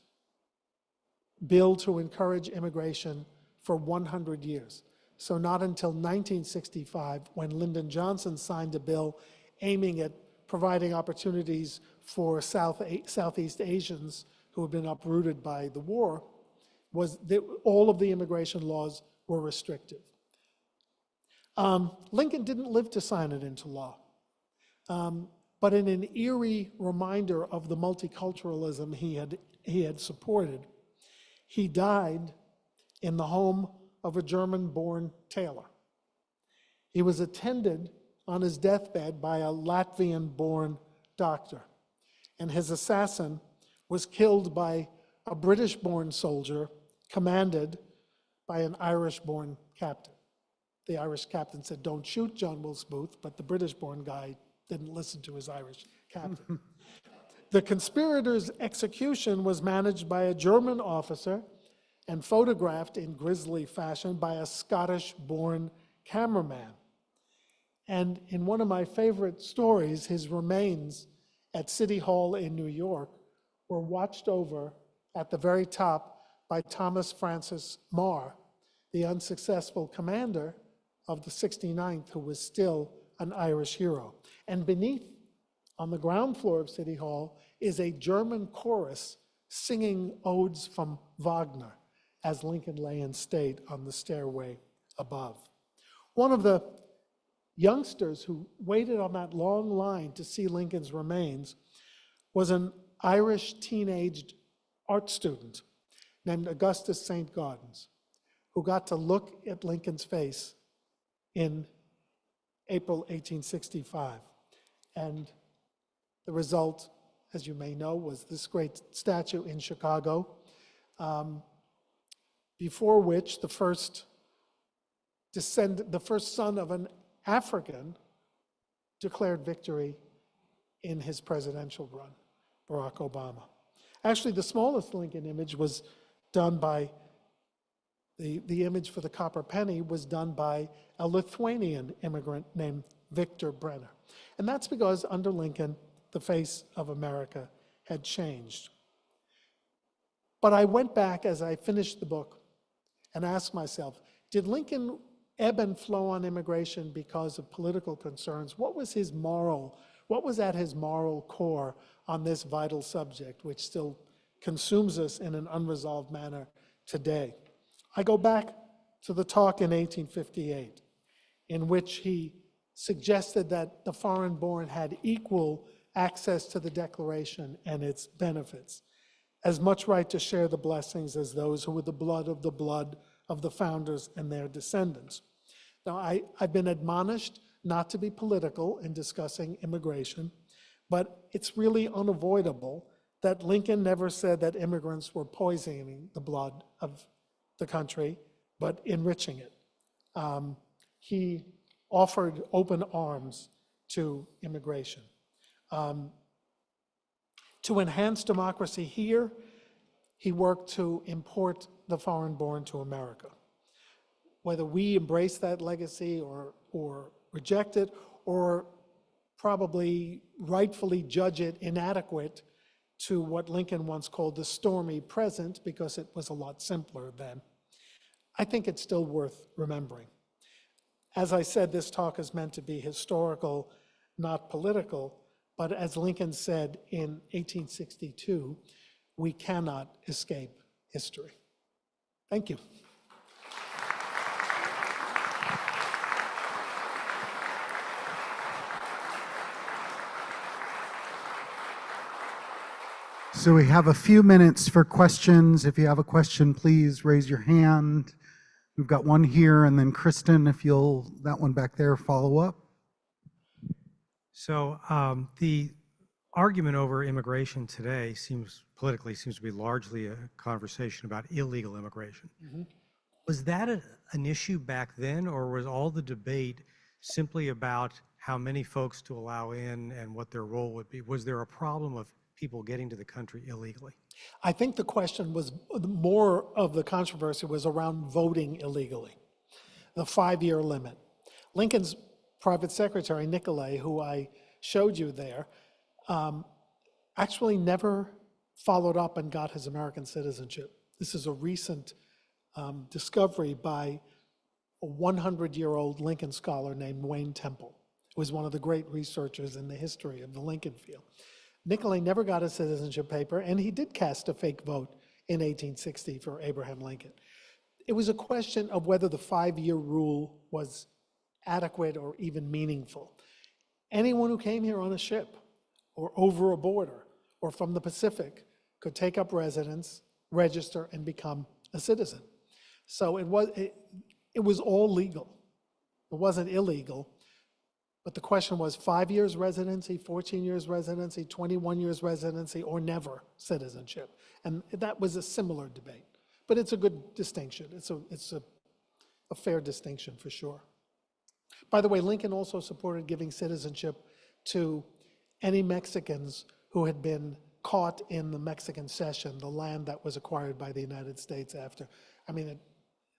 bill to encourage immigration for 100 years. So not until 1965, when Lyndon Johnson signed a bill aiming at providing opportunities for Southeast Asians who had been uprooted by the war, all of the immigration laws were restrictive. Lincoln didn't live to sign it into law, but in an eerie reminder of the multiculturalism he had supported, he died in the home of a German-born tailor. He was attended on his deathbed by a Latvian-born doctor, and his assassin was killed by a British-born soldier commanded by an Irish-born captain. The Irish captain said, "Don't shoot John Wilkes Booth," but the British-born guy didn't listen to his Irish captain. The conspirator's execution was managed by a German officer and photographed in grisly fashion by a Scottish-born cameraman. And in one of my favorite stories, his remains at City Hall in New York were watched over at the very top by Thomas Francis Meagher, the unsuccessful commander of the 69th, who was still an Irish hero. And beneath, on the ground floor of City Hall, is a German chorus singing odes from Wagner as Lincoln lay in state on the stairway above. One of the youngsters who waited on that long line to see Lincoln's remains was an Irish teenaged art student named Augustus St. Gaudens, who got to look at Lincoln's face in April 1865. And the result, as you may know, was this great statue in Chicago, before which the first son of an African declared victory in his presidential run, Barack Obama. Actually, the smallest Lincoln image was done by, the image for the copper penny was done by a Lithuanian immigrant named Victor Brenner. And that's because under Lincoln, the face of America had changed. But I went back as I finished the book and asked myself, did Lincoln ebb and flow on immigration because of political concerns? What What was at his moral core on this vital subject, which still consumes us in an unresolved manner today? I go back to the talk in 1858, in which he suggested that the foreign-born had equal access to the Declaration and its benefits, as much right to share the blessings as those who were the blood of the founders and their descendants. Now, I've been admonished not to be political in discussing immigration, but it's really unavoidable that Lincoln never said that immigrants were poisoning the blood of the country, but enriching it. He offered open arms to immigration. To enhance democracy here, he worked to import the foreign-born to America. Whether we embrace that legacy or reject it, or probably rightfully judge it inadequate to what Lincoln once called the stormy present, because it was a lot simpler then, I think it's still worth remembering. As I said, this talk is meant to be historical, not political, but as Lincoln said in 1862, we cannot escape history. Thank you. So we have a few minutes for questions. If you have a question, please raise your hand. We've got one here, and then Kristen, if you'll, that one back there, follow up. So the argument over immigration today seems to be largely a conversation about illegal immigration. Mm-hmm. Was that an issue back then, or was all the debate simply about how many folks to allow in and what their role would be? Was there a problem of people getting to the country illegally? I think the question was, more of the controversy was around voting illegally, the 5-year limit. Lincoln's private secretary, Nicolay, who I showed you there, actually never followed up and got his American citizenship. This is a recent discovery by a 100-year-old Lincoln scholar named Wayne Temple, who was one of the great researchers in the history of the Lincoln field. Nicolay never got a citizenship paper, and he did cast a fake vote in 1860 for Abraham Lincoln. It was a question of whether the 5-year rule was adequate or even meaningful. Anyone who came here on a ship or over a border or from the Pacific could take up residence, register, and become a citizen. So it was all legal. It wasn't illegal. But the question was 5 years residency, 14 years residency, 21 years residency, or never citizenship. And that was a similar debate. But it's a good distinction. It's a fair distinction for sure. By the way, Lincoln also supported giving citizenship to any Mexicans who had been caught in the Mexican cession, the land that was acquired by the United States after. I mean, it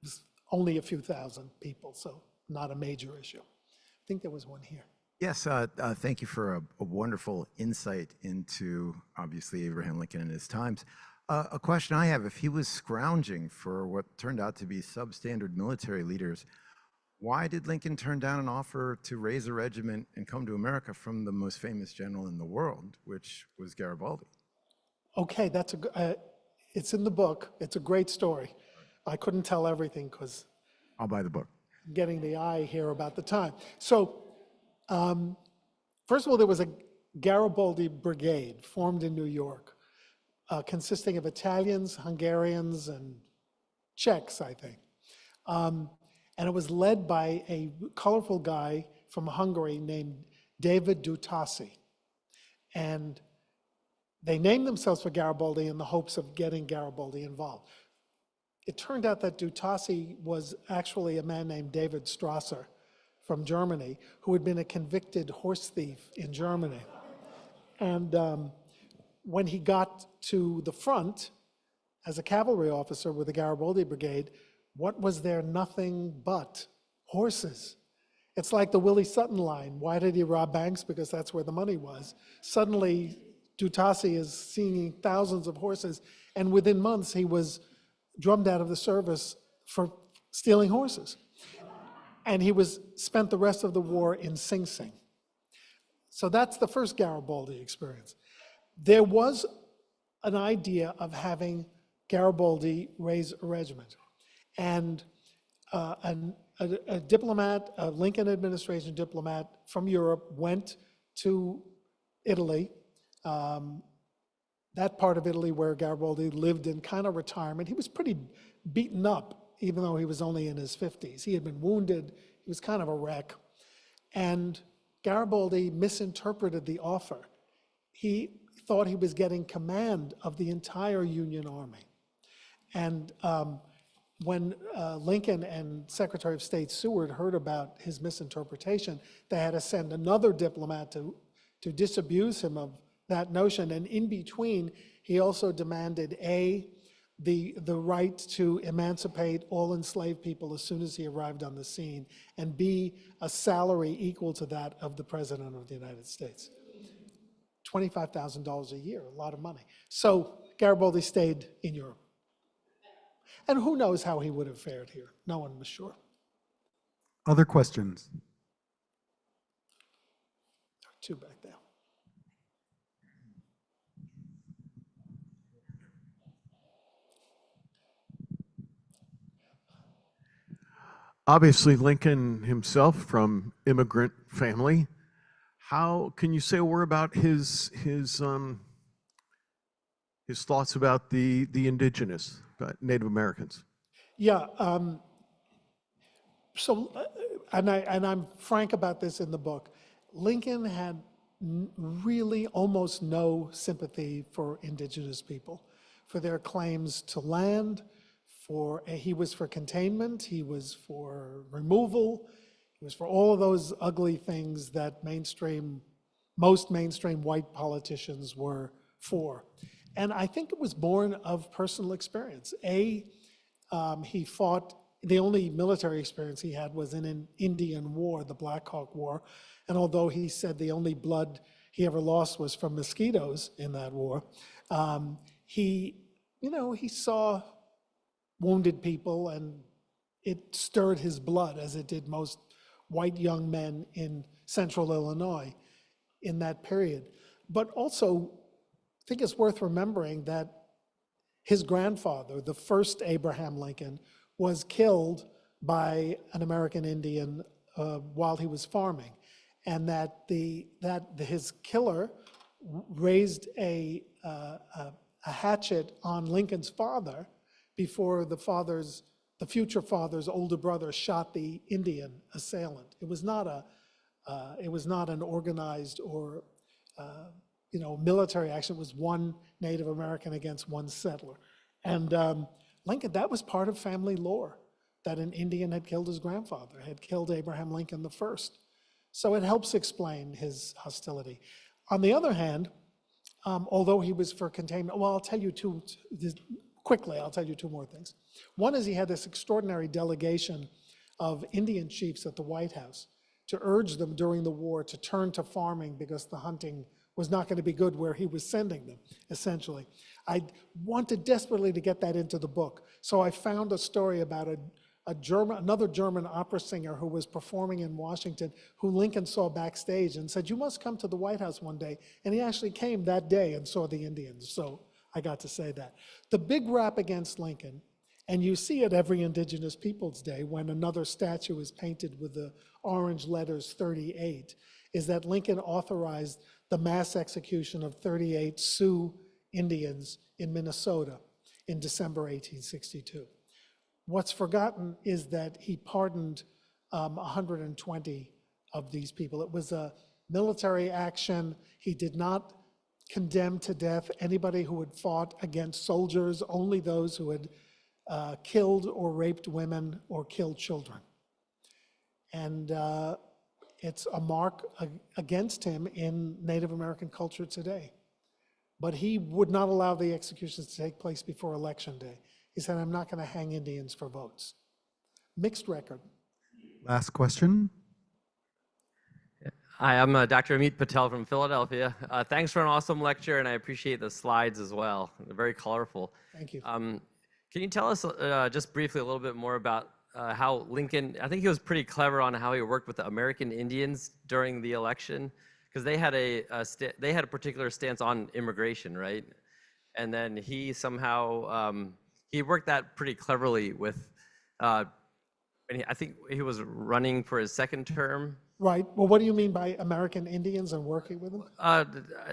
was only a few thousand people, so not a major issue. I think there was one here. Yes, thank you for a wonderful insight into, obviously, Abraham Lincoln and his times. A question I have, if he was scrounging for what turned out to be substandard military leaders, why did Lincoln turn down an offer to raise a regiment and come to America from the most famous general in the world, which was Garibaldi? Okay, it's in the book. It's a great story. I couldn't tell everything because I'll buy the book. Getting the eye here about the time. So, first of all, there was a Garibaldi Brigade formed in New York, consisting of Italians, Hungarians, and Czechs, I think. And it was led by a colorful guy from Hungary named David Dutasi. And they named themselves for Garibaldi in the hopes of getting Garibaldi involved. It turned out that Dutasi was actually a man named David Strasser from Germany, who had been a convicted horse thief in Germany. And when he got to the front as a cavalry officer with the Garibaldi Brigade, what was there? Nothing but horses. It's like the Willie Sutton line. Why did he rob banks? Because that's where the money was. Suddenly, Dutasi is seeing thousands of horses, and within months he was drummed out of the service for stealing horses. And he spent the rest of the war in Sing Sing. So that's the first Garibaldi experience. There was an idea of having Garibaldi raise a regiment. And a diplomat, a Lincoln administration diplomat from Europe went to Italy, that part of Italy where Garibaldi lived in kind of retirement. He was pretty beaten up, even though he was only in his 50s. He had been wounded. He was kind of a wreck. And Garibaldi misinterpreted the offer. He thought he was getting command of the entire Union Army. And when Lincoln and Secretary of State Seward heard about his misinterpretation, they had to send another diplomat to disabuse him of that notion. And in between, he also demanded the right to emancipate all enslaved people as soon as he arrived on the scene, and B, a salary equal to that of the President of the United States. $25,000 a year, a lot of money. So Garibaldi stayed in Europe. And who knows how he would have fared here? No one was sure. Other questions? There are two back there. Obviously, Lincoln himself from immigrant family. How can you say a word about his thoughts about the indigenous, Native Americans? Yeah. And I'm frank about this in the book. Lincoln had really almost no sympathy for indigenous people, for their claims to land. He was for containment, he was for removal, he was for all of those ugly things that most mainstream white politicians were for. And I think it was born of personal experience. He fought, the only military experience he had was in an Indian war, the Black Hawk War. And although he said the only blood he ever lost was from mosquitoes in that war, he saw wounded people, and it stirred his blood, as it did most white young men in central Illinois in that period. But also, I think it's worth remembering that his grandfather, the first Abraham Lincoln, was killed by an American Indian while he was farming, and that his killer raised a hatchet on Lincoln's father before the future father's older brother shot the Indian assailant. It was not an organized or military action. It was one Native American against one settler. And Lincoln, that was part of family lore, that an Indian had killed his grandfather, had killed Abraham Lincoln the first. So it helps explain his hostility. On the other hand, although he was for containment, well, I'll tell you two more things. One is he had this extraordinary delegation of Indian chiefs at the White House to urge them during the war to turn to farming because the hunting was not going to be good where he was sending them, essentially. I wanted desperately to get that into the book, so I found a story about another German opera singer who was performing in Washington, who Lincoln saw backstage and said, "You must come to the White House one day." And he actually came that day and saw the Indians, so I got to say that. The big rap against Lincoln, and you see it every Indigenous Peoples Day when another statue is painted with the orange letters 38, is that Lincoln authorized the mass execution of 38 Sioux Indians in Minnesota in December 1862. What's forgotten is that he pardoned 120 of these people. It was a military action. He did not condemn to death anybody who had fought against soldiers, only those who had killed or raped women or killed children. And it's a mark against him in Native American culture today. But he would not allow the executions to take place before Election Day. He said, "I'm not going to hang Indians for votes." Mixed record. Last question. Hi, I'm Dr. Amit Patel from Philadelphia. Thanks for an awesome lecture, and I appreciate the slides as well. They're very colorful. Thank you. Can you tell us just briefly a little bit more about how Lincoln, I think he was pretty clever on how he worked with the American Indians during the election, because they had they had a particular stance on immigration, right? And then he somehow he worked that pretty cleverly with. I think he was running for his second term. Right. Well, what do you mean by American Indians and working with them?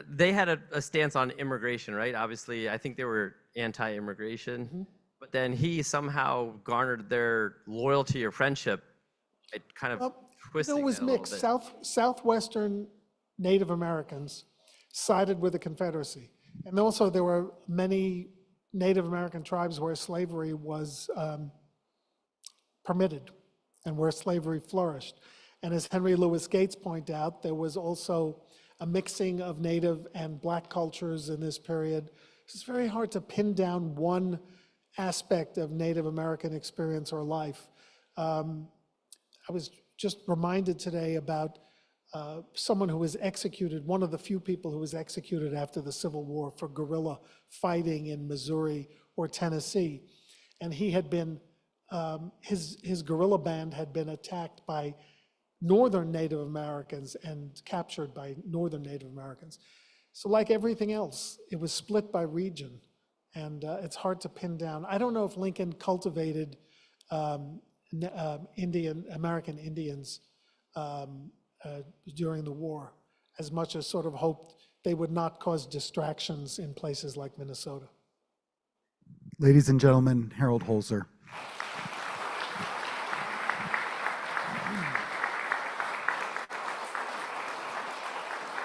They had a stance on immigration, right? Obviously, I think they were anti-immigration, but then he somehow garnered their loyalty or friendship. It kind of twisting It was it a little mixed. bit. Southwestern Native Americans sided with the Confederacy. And also there were many Native American tribes where slavery was permitted and where slavery flourished. And as Henry Louis Gates pointed out, there was also a mixing of Native and Black cultures in this period. It's very hard to pin down one aspect of Native American experience or life. I was just reminded today about someone who was executed, one of the few people who was executed after the Civil War for guerrilla fighting in Missouri or Tennessee. And he had been, his guerrilla band had been attacked by Northern Native Americans and captured by Northern Native Americans. So like everything else, it was split by region, and it's hard to pin down. I don't know if Lincoln cultivated American Indians during the war as much as sort of hoped they would not cause distractions in places like Minnesota. Ladies and gentlemen, Harold Holzer.